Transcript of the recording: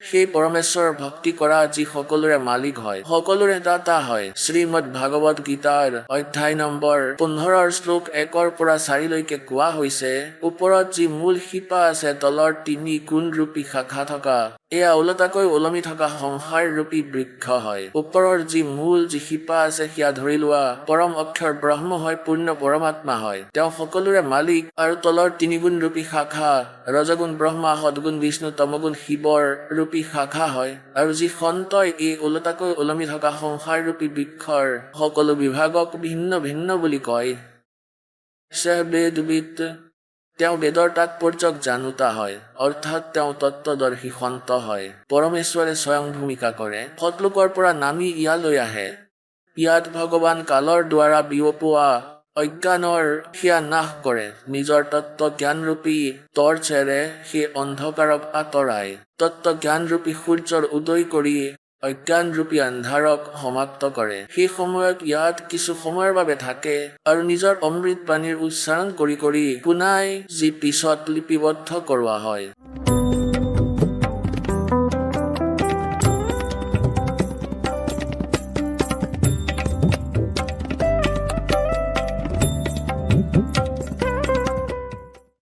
সেই পৰমেশ্বৰৰ ভক্তি কৰা যি সকলোৰে মালিক হয়, সকলোৰে দাতা হয়। শ্ৰীমদ ভাগৱত গীতাৰ অধ্যায় নম্বৰ 15 শ্লোক 1 পৰা 4 কোৱা হৈছে, ওপৰত যি মূল শিপা আছে, তলৰ 3 গুণৰূপী শাখা থকা, এয়া ওলোটাকৈ ওলমি থকা সংসাৰ ৰূপী বৃক্ষ হয়। ওপৰৰ যি মূল যি শিপা আছে, সেয়া ধৰি লোৱা পৰম অক্ষৰ ব্ৰহ্ম হয়, পূৰ্ণ পৰমাত্মা হয়। তেওঁ সকলোৰে মালিক। আৰু তলৰ 3 গুণৰূপী শাখা, ৰজগুণ ব্ৰহ্মা, সদগুণ বিষ্ণু, তমগুণ শিৱৰ ৰূপী শাখা হয়। আৰু যি সন্তই এই ওলোটাকৈ ওলমি থকা সংসাৰ ৰূপী বৃক্ষৰ সকলো বিভাগক ভিন্ন ভিন্ন বুলি কয়। সেহ বেদবিদ, তেওঁ বেদৰ তাৎপৰ্যক জানোতা হয়, অৰ্থাৎ তেওঁ তত্ত্বদৰ্শী সন্ত হয়। পৰমেশ্বৰে স্বয়ং ভূমিকা কৰে, সতলোকৰ পৰা নামি ইয়ালৈ আহে। ইয়াত ভগৱান কালৰ দ্বাৰা বিয়পোৱা অজ্ঞানৰ সেয়া নাশ কৰে, নিজৰ তত্ত্ব জ্ঞানৰূপী টৰ্চেৰে সেই অন্ধকাৰক আঁতৰাই তত্ত্ব জ্ঞানৰূপী সূৰ্যৰ উদয় কৰি অজ্ঞানৰূপী আন্ধাৰক সমাপ্ত কৰে। সেই সময়ত ইয়াত কিছু সময়ৰ বাবে থাকে আৰু নিজৰ অমৃত বাণীৰ উচ্চাৰণ কৰি কৰি পুনাই যি পিছত লিপিবদ্ধ কৰোৱা হয়।